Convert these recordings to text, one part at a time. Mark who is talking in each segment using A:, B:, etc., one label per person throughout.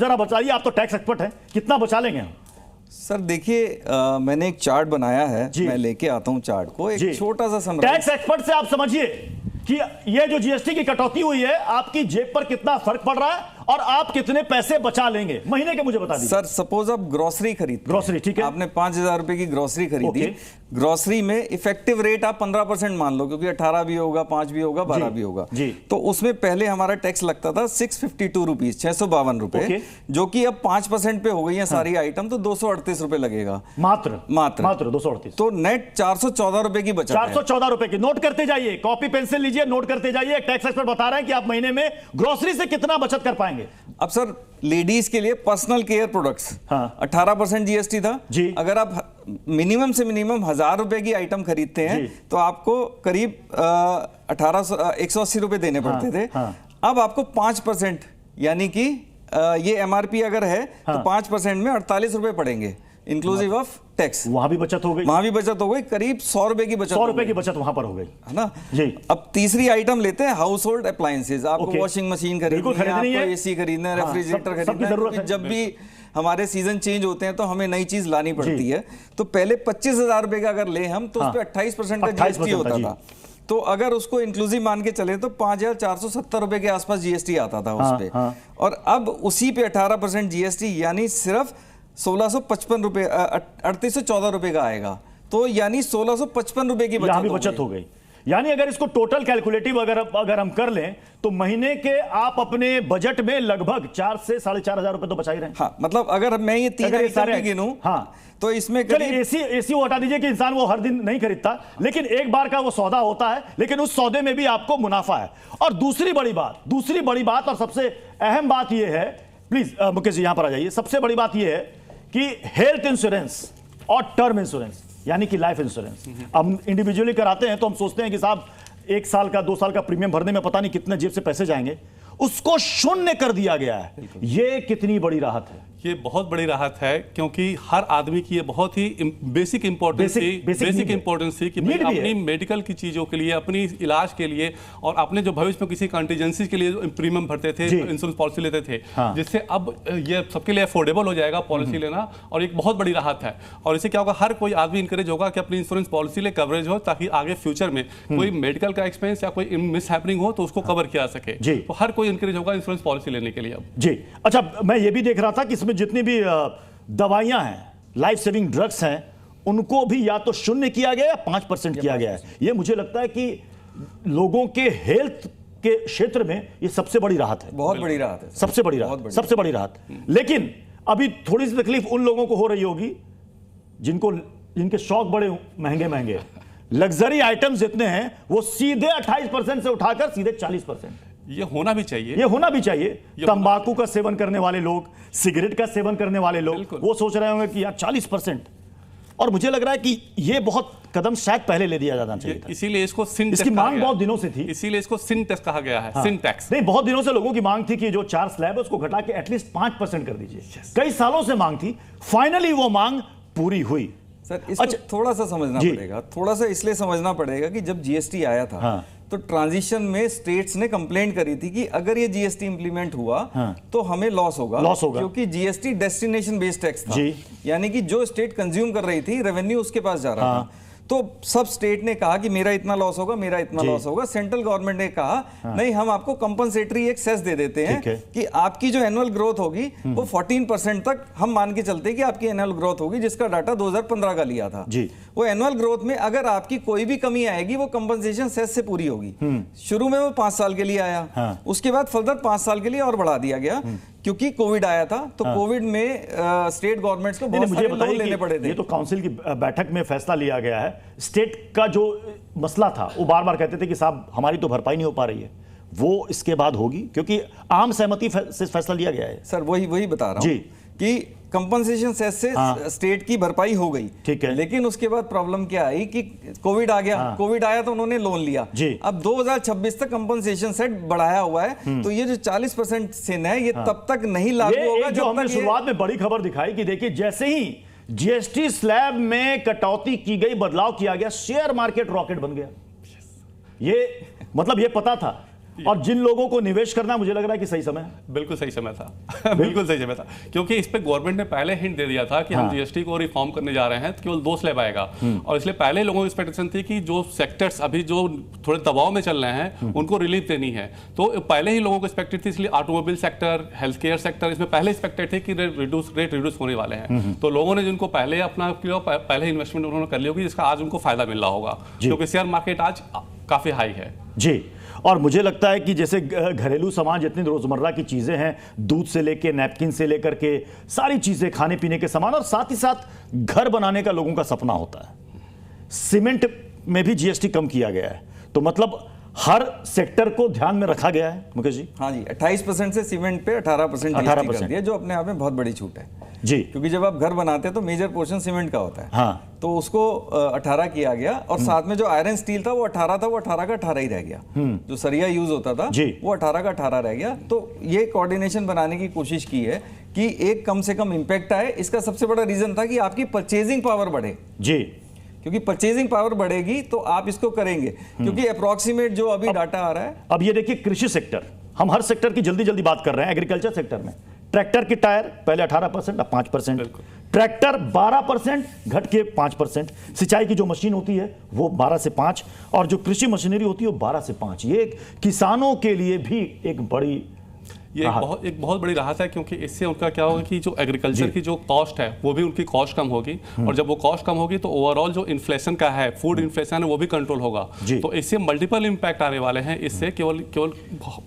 A: जरा बताइए, आप तो टैक्स एक्सपर्ट हैं, कितना बचा लेंगे हम?
B: सर देखिए, मैंने एक चार्ट बनाया है, मैं लेके आता हूं चार्ट को, एक छोटा सा समझ।
A: टैक्स एक्सपर्ट से आप समझिए कि ये जो जीएसटी की कटौती हुई है, आपकी जेब पर कितना फर्क पड़ रहा है और आप कितने पैसे बचा लेंगे महीने के, मुझे बता दीजिए।
B: सर सपोज आप ग्रोसरी खरीदते,
A: ग्रोसरी, ठीक है,
B: आपने 5,000 रुपए की ग्रोसरी खरीदी। ग्रोसरी में इफेक्टिव रेट आप 15% मान लो, क्योंकि 18 भी होगा, 5 भी होगा, 12 भी होगा। तो उसमें पहले हमारा टैक्स लगता था 652 रुपीज, 652 रुपए, जो कि अब 5% पे हो गई है सारी आइटम, तो 238 रुपए लगेगा मात्र
A: 238।
B: तो नेट 414 रुपए की बचत,
A: 414 रुपए की। नोट करते जाइए, कॉपी पेंसिल लीजिए, नोट करते जाइए। टैक्स एक्सपर्ट बता रहे हैं कि आप महीने में ग्रोसरी से कितना बचत कर पाएंगे।
B: अब सर लेडीज के लिए पर्सनल केयर प्रोडक्ट्स 18% जीएसटी था जी। अगर आप मिनिमम से मिनिमम 1,000 रुपए की आइटम खरीदते हैं तो आपको करीब 180 रुपए देने पड़ते थे। अब आपको 5%, यानी कि ये एमआरपी अगर है तो 5% में 48 रुपए पड़ेंगे, इंक्लूसिव ऑफ टैक्स।
A: वहां भी बचत हो गई,
B: करीब 100 रुपए की बचत,
A: 100 रुपए की बचत वहां पर हो गई,
B: है ना जी। अब तीसरी आइटम लेते हैं, हाउस होल्ड अप्लायंसेज। आपको वॉशिंग मशीन खरीदनी है, आपको एसी खरीदना है, रेफ्रिजरेटर खरीदना है। जब भी हमारे सीजन चेंज होते हैं तो हमें नई चीज लानी पड़ती है। तो पहले 25,000 रुपए का अगर ले हम, तो उस पर 28% का जीएसटी होता था। तो अगर उसको इंक्लूसिव मान के चले तो 5,470 रुपए के आसपास जीएसटी आता था उस पे, और अब उसी पे 18% जीएसटी, यानी सिर्फ 1,655 रुपए, 3,814 रुपए का आएगा। तो यानी 1,655 रुपए की बचत हो गई।
A: यानी अगर इसको टोटल कैलकुलेटिव अगर हम कर लें तो महीने के आप अपने बजट में लगभग 4 से 4,500 रुपए तो बचा ही रहे हैं।
B: हाँ, मतलब अगर मैं ये 3 आइटम गिनूं, हाँ, तो इसमें
A: चलिए एसी वो हटा दीजिए कि इंसान वो हर दिन नहीं खरीदता, लेकिन एक बार का वो सौदा होता है, लेकिन उस सौदे में भी आपको मुनाफा है। और दूसरी बड़ी बात और सबसे अहम बात ये है, प्लीज मुकेश जी यहां पर आ जाइए। सबसे बड़ी बात ये है कि हेल्थ इंश्योरेंस और टर्म इंश्योरेंस, यानी कि लाइफ इंश्योरेंस, हम इंडिविजुअली कराते हैं तो हम सोचते हैं कि साहब 1 साल का 2 साल का प्रीमियम भरने में पता नहीं कितने जेब से पैसे जाएंगे, उसको शून्य कर दिया गया है। ये कितनी बड़ी राहत है?
C: ये बहुत बड़ी राहत है, क्योंकि हर आदमी की ये बहुत ही बेसिक इंपॉर्टेंस थी कि भाई अपनी मेडिकल की चीजों के लिए, अपनी इलाज के लिए, और अपने जो भविष्य में किसी कंटीजेंसी के लिए प्रीमियम भरते थे, इंश्योरेंस पॉलिसी लेते थे, जिससे अब ये सबके लिए अफोर्डेबल हो जाएगा पॉलिसी लेना, और एक बहुत बड़ी राहत है। और इससे क्या होगा, हर कोई आदमी इंकरेज होगा कि अपनी इंश्योरेंस पॉलिसी ले कवरेज हो, ताकि आगे फ्यूचर में कोई मेडिकल का एक्सपेंस या कोई मिस हैपनिंग हो तो उसको कवर किया सके। तो हर कोई इंकरेज होगा इंश्योरेंस पॉलिसी लेने के लिए अब
A: जी। अच्छा, मैं ये भी देख रहा था कि इसमें जितनी भी दवाइयां हैं, लाइफ सेविंग ड्रग्स हैं, उनको भी या तो शून्य किया गया या 5% किया गया है। ये मुझे लगता है कि लोगों के हेल्थ के क्षेत्र में ये सबसे बड़ी राहत है,
B: बहुत बड़ी राहत है,
A: सबसे बड़ी राहत। लेकिन अभी थोड़ी सी तकलीफ उन लोगों को हो रही होगी जिनके शौक बड़े महंगे लग्जरी आइटम्स जितने हैं वो सीधे 28% से उठाकर सीधे 40%।
C: ये होना भी चाहिए।
A: तंबाकू का सेवन करने वाले लोग, सिगरेट का सेवन करने वाले लोग, वो सोच रहे होंगे कि यार 40%, और मुझे लग रहा है कि ये बहुत कदम शायद पहले ले दिया जाना चाहिए था।
C: इसीलिए इसको
A: इसकी मांग बहुत दिनों से थी,
C: इसीलिए इसको सिन टैक्स कहा गया है। सिन टैक्स
A: नहीं, बहुत दिनों से लोगों की मांग थी कि जो 4 स्लैब है उसको घटा के एटलीस्ट 5% कर दीजिए। कई सालों से मांग थी, फाइनली वो मांग पूरी हुई।
B: सर इसको थोड़ा सा समझना पड़ेगा, थोड़ा सा इसलिए समझना पड़ेगा कि जब जीएसटी आया था तो ट्रांजिशन में स्टेट्स ने कंप्लेंट करी थी कि अगर ये जीएसटी इंप्लीमेंट हुआ तो हमें लॉस होगा, क्योंकि जीएसटी डेस्टिनेशन बेस्ड टैक्स था, यानी कि जो स्टेट कंज्यूम कर रही थी रेवेन्यू उसके पास जा रहा था। तो सब स्टेट ने कहा कि मेरा इतना लॉस होगा, सेंट्रल गवर्नमेंट ने कहा नहीं, हम आपको कंपनसेटरी एक सेस दे देते हैं कि आपकी जो एनुअल ग्रोथ होगी वो 14% तक हम मान के चलते हैं कि आपकी एनुअल ग्रोथ होगी, जिसका डाटा 2015 का लिया था। वो एनुअल ग्रोथ में अगर आपकी कोई भी कमी आएगी वो कंपनसेशन सेस से पूरी होगी। शुरू में वो 5 साल के लिए आया, उसके बाद फर्दर 5 साल के लिए और बढ़ा दिया गया, क्योंकि कोविड आया था। तो कोविड में स्टेट गवर्नमेंट्स को बहुत सारे लोन लेने पड़े थे।
A: ये तो काउंसिल की बैठक में फैसला लिया गया है। स्टेट का जो मसला था, वो बार बार कहते थे कि साहब हमारी तो भरपाई नहीं हो पा रही है, वो इसके बाद होगी, क्योंकि आम सहमति से फैसला लिया गया है।
B: सर वही बता रहा हूं कि कंपनसेशन सेस से स्टेट की भरपाई हो गई,
A: ठीक है,
B: लेकिन उसके बाद प्रॉब्लम क्या आई कि कोविड आ गया। कोविड आया तो उन्होंने लोन लिया। अब 2026 तक कंपनसेशन सेट बढ़ाया हुआ है, तो ये जो 40% सिन है ये तब तक नहीं लागू होगा
A: जो हमने शुरुआत में बड़ी खबर दिखाई कि देखिए जैसे ही जीएसटी स्लैब में कटौती की गई, बदलाव किया गया, शेयर मार्केट रॉकेट बन गया। ये मतलब ये पता था और जिन लोगों को निवेश करना, मुझे लग रहा है कि सही समय है।
C: बिल्कुल सही समय था बिल्कुल सही समय था, क्योंकि इस पे गवर्नमेंट ने पहले हिंट दे दिया था कि हम जीएसटी को रिफॉर्म करने जा रहे हैं, तो केवल 2 स्लैब आएगा। और इसलिए पहले लोगों की एक्सपेक्टेशन थी कि जो सेक्टर्स अभी जो थोड़े दबाव में चल रहे हैं उनको रिलीफ देनी है, तो पहले ही लोगों को एक्सपेक्टेड थी। इसलिए automobile sector, health care sector, इसमें पहले एक्सपेक्टेड थे कि रेट रिड्यूस होने वाले हैं। तो लोगों ने जिनको पहले अपना किया, पहले इन्वेस्टमेंट उन्होंने कर लिया होगी, जिसका आज उनको फायदा मिल रहा होगा, क्योंकि शेयर मार्केट आज काफी हाई है
A: जी। और मुझे लगता है कि जैसे घरेलू सामान जितनी रोजमर्रा की चीजें हैं, दूध से लेके नैपकिन से लेकर के सारी चीजें, खाने पीने के सामान, और साथ ही साथ घर बनाने का लोगों का सपना होता है। सीमेंट में भी जीएसटी कम किया गया है, तो मतलब हर सेक्टर को ध्यान में रखा गया है मुकेश जी।
B: हाँ जी, 28% से सीमेंट पे 18% जीएसटी कर दिया, जो अपने आप में बहुत बड़ी छूट है
A: जी।
B: क्योंकि जब आप घर बनाते हैं तो मेजर पोर्शन सीमेंट का होता है।
A: हाँ।
B: तो उसको 18 किया गया, और साथ में जो आयरन स्टील था वो 18 था, वो 18 का 18 ही रह गया। जो सरिया यूज होता था वो 18 का 18 रह गया। तो ये कोऑर्डिनेशन बनाने की कोशिश की है कि एक कम से कम इम्पैक्ट आए। इसका सबसे बड़ा रीजन था कि आपकी परचेजिंग पावर बढ़े जी, क्योंकि परचेजिंग पावर बढ़ेगी तो आप इसको करेंगे। क्योंकि अप्रोक्सीमेट जो अभी डाटा आ रहा है,
A: अब ये देखिए कृषि सेक्टर, हम हर सेक्टर की जल्दी जल्दी बात कर रहे हैं। एग्रीकल्चर सेक्टर में ट्रैक्टर की टायर पहले 18%, अब 5%, ट्रैक्टर 12% घट के 5%, सिंचाई की जो मशीन होती है वो 12 से 5, और जो कृषि मशीनरी होती है वो 12 से 5। ये किसानों के लिए भी एक बड़ी,
C: ये एक बहुत बड़ी राहत है, क्योंकि इससे उनका क्या होगा कि जो एग्रीकल्चर की जो कॉस्ट है वो भी उनकी कॉस्ट कम होगी, और जब वो कॉस्ट कम होगी तो ओवरऑल जो इन्फ्लेशन का है, फूड इन्फ्लेशन है, वो भी कंट्रोल होगा। तो इससे मल्टीपल इम्पैक्ट आने वाले हैं। इससे केवल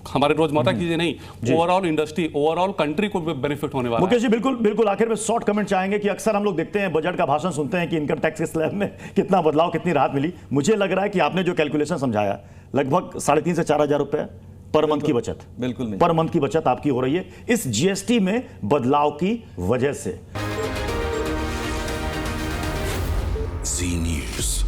C: हमारे रोजमर्रा की चीजें नहीं, ओवरऑल इंडस्ट्री, ओवरऑल कंट्री को बेनिफिट होने वाला है।
A: मुकेश जी बिल्कुल आखिर में शॉर्ट कमेंट चाहेंगे कि अक्सर हम लोग देखते हैं बजट का भाषण सुनते हैं कि इनकम टैक्स के स्लैब में कितना बदलाव, कितनी राहत मिली। मुझे लग रहा है कि आपने जो कैलकुलेशन समझाया, लगभग 3,500 से 4,000 रुपए पर मंथ की बचत,
B: बिल्कुल
A: पर मंथ की बचत आपकी हो रही है इस जीएसटी में बदलाव की वजह से।
D: जी न्यूज़।